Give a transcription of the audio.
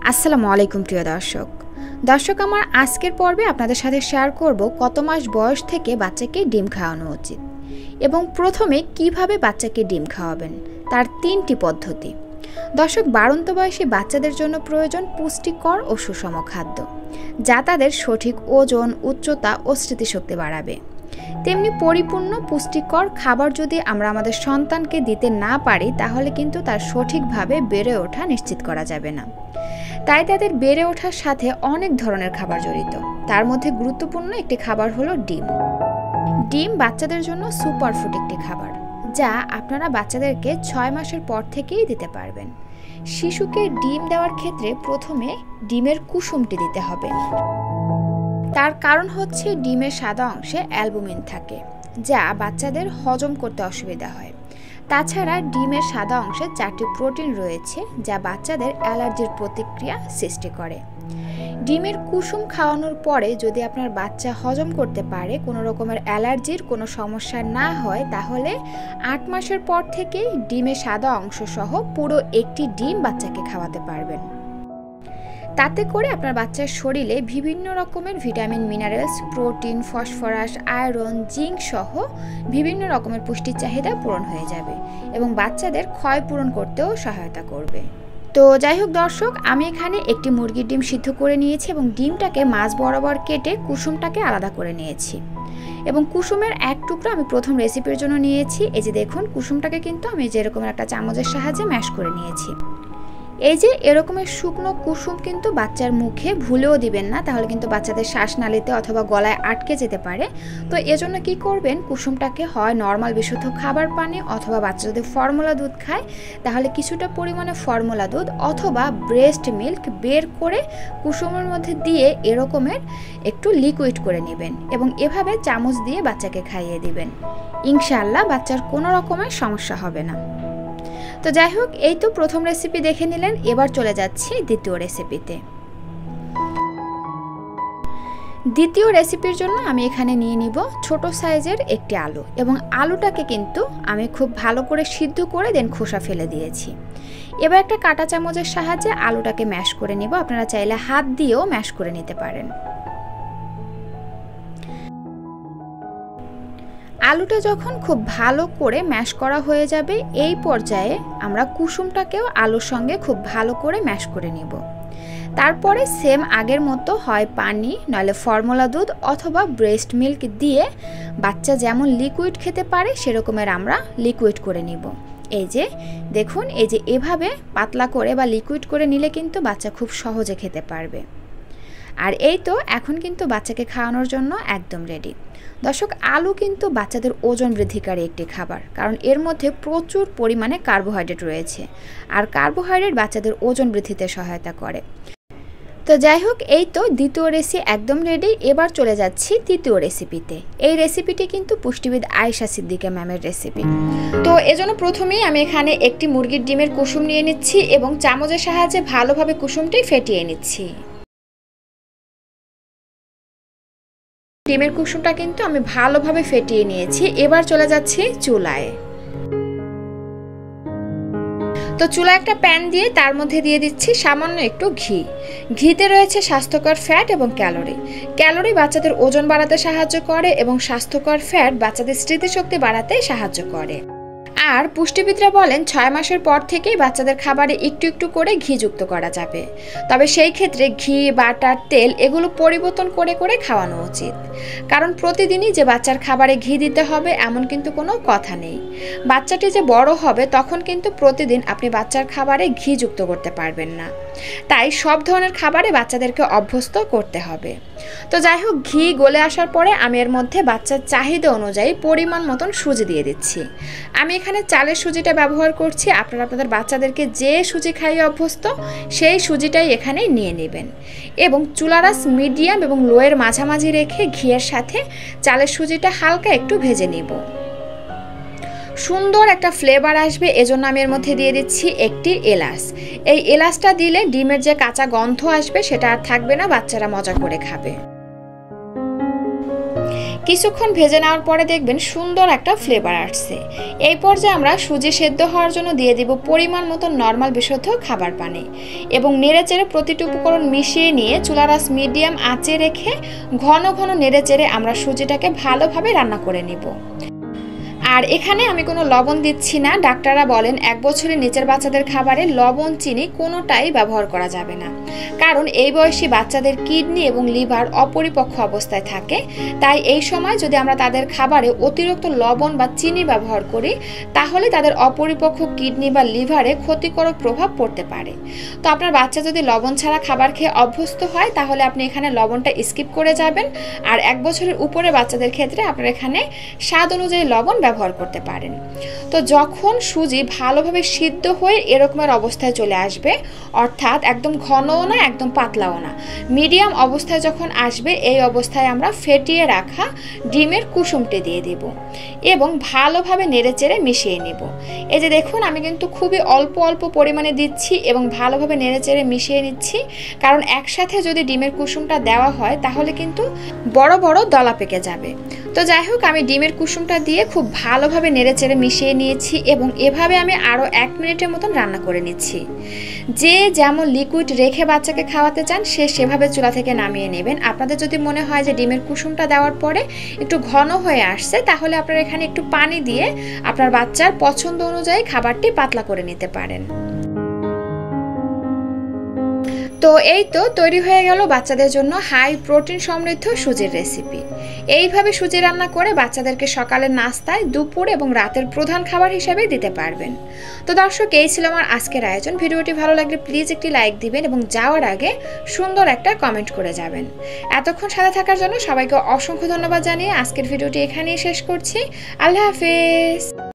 আসসালামু আলাইকুম প্রিয় দর্শক আমার আজকের পর্বে আপনাদের সাথে শেয়ার করব কত মাস বয়স থেকে বাচ্চাকে ডিম খাওয়ানো উচিত এবং প্রথমে কিভাবে বাচ্চাকে ডিম খাওয়াবেন তার 3টি পদ্ধতি। দর্শক, বাড়ন্ত বয়সী বাচ্চাদের জন্য প্রয়োজন পুষ্টিকর ও সুষম খাদ্য, যা তাদের সঠিক ওজন, উচ্চতা ও স্মৃতিশক্তি বাড়াবে। তেমনি পরিপূর্ণ পুষ্টিকর খাবার যদি আমরা আমাদের সন্তানকে দিতে না পারি, তাহলে কিন্তু তার সঠিকভাবে বেড়ে ওঠা নিশ্চিত করা যাবে না। তাই তাদের বেড়ে ওঠার সাথে অনেক ধরনের খাবার জড়িত। তার মধ্যে গুরুত্বপূর্ণ একটি খাবার হলো ডিম। ডিম বাচ্চাদের জন্য সুপারফুড একটি খাবার, যা আপনারা বাচ্চাদেরকে 6 মাসের পর থেকেই দিতে পারবেন। শিশুকে ডিম দেওয়ার ক্ষেত্রে প্রথমে ডিমের কুসুমটি দিতে হবে। তার কারণ হচ্ছে ডিমের সাদা অংশে অ্যালবুমিন থাকে, যা বাচ্চাদের হজম করতে অসুবিধা হয়। তাছাড়া ডিমের সাদা অংশে 4টি প্রোটিন রয়েছে, যা বাচ্চাদের অ্যালার্জির প্রতিক্রিয়া সৃষ্টি করে। ডিমের কুসুম খাওয়ানোর পরে যদি আপনার বাচ্চা হজম করতে পারে, কোনো রকমের অ্যালার্জির কোনো সমস্যা না হয়, তাহলে 8 মাসের পর থেকেই ডিমের সাদা অংশ সহ পুরো একটি ডিম বাচ্চাকে খাওয়াতে পারবেন। তাতে করে আপনার বাচ্চার শরীরে বিভিন্ন রকমের vitamin, minerals, protein, phosphorus, iron, zinc সহ বিভিন্ন রকমের পুষ্টির চাহিদা পূরণ হয়ে যাবে এবং বাচ্চাদের ক্ষয় পূরণ করতেও সহায়তা করবে। তো যাই হোক দর্শক, আমি এখানে একটি মুরগির ডিম সিদ্ধ করে নিয়েছি এবং ডিমটাকে মাঝ বরাবর কেটে কুসুমটাকে আলাদা করে নিয়েছি এবং কুসুমের এক টুকরো আমি প্রথম রেসিপির জন্য নিয়েছি। এই যে দেখুন, কুসুমটাকে কিন্তু আমি যেরকম একটা চামচের সাহায্যে ম্যাশ করে নিয়েছি। এই যে এরকমের শুকনো কুসুম কিন্তু বাচ্চার মুখে ভুলেও দিবেন না, তাহলে কিন্তু বাচ্চাদের শ্বাসনালীতে অথবা গলায় আটকে যেতে পারে। তো এজন্য কি করবেন, কুসুমটাকে হয় নর্মাল বিশুদ্ধ খাবার পানি অথবা বাচ্চা যদি ফর্মুলা দুধ খায়, তাহলে কিছুটা পরিমাণে ফর্মুলা দুধ অথবা ব্রেস্ট মিল্ক বের করে কুসুমের মধ্যে দিয়ে এরকমের একটু লিকুইড করে নেবেন এবং এভাবে চামচ দিয়ে বাচ্চাকে খাইয়ে দিবেন। ইনশাআল্লাহ বাচ্চার কোনো রকমের সমস্যা হবে না। তো যাই হোক, এই তো প্রথম রেসিপি দেখে নিলেন, এবার চলে যাচ্ছি দ্বিতীয় রেসিপিতে। দ্বিতীয় রেসিপির জন্য আমি এখানে নিয়ে নিব ছোট সাইজের একটি আলু এবং আলুটাকে কিন্তু আমি খুব ভালো করে সিদ্ধ করে দেন খোসা ফেলে দিয়েছি। এবার একটা কাঁটা চামচের সাহায্যে আলুটাকে ম্যাশ করে নিব। আপনারা চাইলে হাত দিয়েও ম্যাশ করে নিতে পারেন। আলুটা যখন খুব ভালো করে ম্যাশ করা হয়ে যাবে, এই পর্যায়ে আমরা কুসুমটাকেও আলুর সঙ্গে খুব ভালো করে ম্যাশ করে নিব। তারপরে সেম আগের মতো হয় পানি নইলে ফর্মুলা দুধ অথবা ব্রেস্ট মিল্ক দিয়ে বাচ্চা যেমন লিকুইড খেতে পারে সেরকমের আমরা লিকুইড করে নিব। এই যে দেখুন, এই যে এভাবে পাতলা করে বা লিকুইড করে নিলে কিন্তু বাচ্চা খুব সহজে খেতে পারবে। আর এই তো এখন কিন্তু বাচ্চাকে খাওয়ানোর জন্য একদম রেডি। দর্শক, আলু কিন্তু বাচ্চাদের ওজন বৃদ্ধিকারী একটি খাবার, কারণ এর মধ্যে প্রচুর পরিমাণে কার্বোহাইড্রেট রয়েছে আর কার্বোহাইড্রেট বাচ্চাদের ওজন বৃদ্ধিতে সহায়তা করে। তো যাই হোক, এই তো দ্বিতীয় রেসিপি একদম রেডি। এবার চলে যাচ্ছি তৃতীয় রেসিপিতে। এই রেসিপিটি কিন্তু পুষ্টিবিদ আয়েশা সিদ্দিকা ম্যামের রেসিপি। তো এজন্য প্রথমেই আমি এখানে একটি মুরগির ডিমের কুসুম নিয়ে নিচ্ছি এবং চামচের সাহায্যে ভালোভাবে কুসুমটি ফেটিয়ে নিচ্ছি। ডিমের কুসুমটা কিন্তু আমি ভালোভাবে ফেটিয়ে নিয়েছি। এবার চলে যাচ্ছি চুলায়। তো চুলায় একটা প্যান দিয়ে তার মধ্যে দিয়ে দিচ্ছি সামান্য একটু ঘি। ঘিতে রয়েছে স্বাস্থ্যকর ফ্যাট এবং ক্যালোরি বাচ্চাদের ওজন বাড়াতে সাহায্য করে এবং স্বাস্থ্যকর ফ্যাট বাচ্চাদের স্মৃতিশক্তি বাড়াতে সাহায্য করে। আর পুষ্টিবিদরা বলেন 6 মাসের পর থেকেই বাচ্চাদের খাবারে একটু একটু করে ঘি যুক্ত করা যাবে। তবে সেই ক্ষেত্রে ঘি, বাটার, তেল এগুলো পরিবর্তন করে করে খাওয়ানো উচিত, কারণ প্রতিদিনই যে বাচ্চার খাবারে ঘি দিতে হবে এমন কিন্তু কোনো কথা নেই। বাচ্চাটি যে বড় হবে তখন কিন্তু প্রতিদিন আপনি বাচ্চার খাবারে ঘি যুক্ত করতে পারবেন না। তাই সব ধরনের খাবারে বাচ্চাদেরকে অভ্যস্ত করতে হবে। তো যাই হোক, ঘি গলে আসার পরে আমি এর মধ্যে বাচ্চার চাহিদা অনুযায়ী পরিমাণ মতন সুজি দিয়ে দিচ্ছি। আমি এখানে চালের সুজিটা ব্যবহার করছি। আপনারা আপনাদের বাচ্চাদেরকে যে সুজি খাইয়ে অভ্যস্ত সেই সুজিটাই এখানে নিয়ে নেবেন এবং চুলার আঁচ মিডিয়াম এবং লোয়ের মাঝামাঝি রেখে ঘিয়ের সাথে চালের সুজিটা হালকা একটু ভেজে নিব। সুন্দর একটা ফ্লেভার আসবে, এজন্য আমি এর মধ্যে দিয়ে দিচ্ছি একটি এলাচ। এই এলাচটা দিলে ডিমের যে কাঁচা গন্ধ আসবে সেটা আর থাকবে না, বাচ্চারা মজা করে খাবে। কিছুক্ষণ ভেজে নেওয়ার পরে দেখবেন সুন্দর একটা ফ্লেভার আসছে। এই পর্যায়ে আমরা সুজি সেদ্ধ হওয়ার জন্য দিয়ে দিব পরিমাণ মতো নর্মাল বিশুদ্ধ খাবার পানি এবং নেড়েচেড়ে প্রতিটি উপকরণ মিশিয়ে নিয়ে চুলার আঁচ মিডিয়াম আঁচে রেখে ঘন ঘন নেড়েচেড়ে আমরা সুজিটাকে ভালোভাবে রান্না করে নিব। আর এখানে আমি কোনো লবণ দিচ্ছি না। ডাক্তাররা বলেন 1 বছরের নিচের বাচ্চাদের খাবারে লবণ চিনি কোনোটাই ব্যবহার করা যাবে না, কারণ এই বয়সী বাচ্চাদের কিডনি এবং লিভার অপরিপক্ক অবস্থায় থাকে। তাই এই সময় যদি আমরা তাদের খাবারে অতিরিক্ত লবণ বা চিনি ব্যবহার করি তাহলে তাদের অপরিপক্ক কিডনি বা লিভারে ক্ষতিকারক প্রভাব পড়তে পারে। তো আপনার বাচ্চা যদি লবণ ছাড়া খাবার খেয়ে অভ্যস্ত হয় তাহলে আপনি এখানে লবণটা স্কিপ করে যাবেন। আর 1 বছরের উপরে বাচ্চাদের ক্ষেত্রে আপনারা এখানে স্বাদ অনুযায়ী লবণ ব্যবহার করতে পারেন। তো যখন সুজি ভালোভাবে সিদ্ধ হয়ে এরকমের অবস্থায় চলে আসবে, অর্থাৎ একদম ঘনও না একদম পাতলাও না, মিডিয়াম অবস্থায় যখন আসবে, এই অবস্থায় আমরা ফেটিয়ে রাখা ডিমের কুসুমটি দিয়ে দেব এবং ভালোভাবে নেড়েচেড়ে মিশিয়ে নেব। এই যে দেখুন, আমি কিন্তু খুবই অল্প অল্প পরিমাণে দিচ্ছি এবং ভালোভাবে নেড়েচেড়ে মিশিয়ে নিচ্ছি, কারণ একসাথে যদি ডিমের কুসুমটা দেওয়া হয় তাহলে কিন্তু বড় বড় দলা পেকে যাবে। তো যাই হোক, আমি ডিমের কুসুমটা দিয়ে খুব ভালোভাবে নেড়েচেড়ে মিশিয়ে নিয়েছি এবং এভাবে আমি আরও 1 মিনিটের মতন রান্না করে নিচ্ছি। যে যেমন লিকুইড রেখে বাচ্চাকে খাওয়াতে চান সে সেভাবে চুলা থেকে নামিয়ে নেবেন। আপনাদের যদি মনে হয় যে ডিমের কুসুমটা দেওয়ার পরে একটু ঘন হয়ে আসছে তাহলে আপনারা এখানে একটু পানি দিয়ে আপনার বাচ্চার পছন্দ অনুযায়ী খাবারটি পাতলা করে নিতে পারেন। তো এই তো তৈরি হয়ে গেল বাচ্চাদের জন্য হাই প্রোটিন সমৃদ্ধ সুজির রেসিপি। এইভাবে সুজি রান্না করে বাচ্চাদেরকে সকালের নাস্তায়, দুপুর এবং রাতের প্রধান খাবার হিসেবে দিতে পারবেন। তো দর্শক, এই ছিল আমার আজকের আয়োজন। ভিডিওটি ভালো লাগলে প্লিজ একটি লাইক দিবেন এবং যাওয়ার আগে সুন্দর একটা কমেন্ট করে যাবেন। এতক্ষণ সাথে থাকার জন্য সবাইকে অসংখ্য ধন্যবাদ জানিয়ে আজকের ভিডিওটি এখানেই শেষ করছি। আল্লাহ হাফেজ।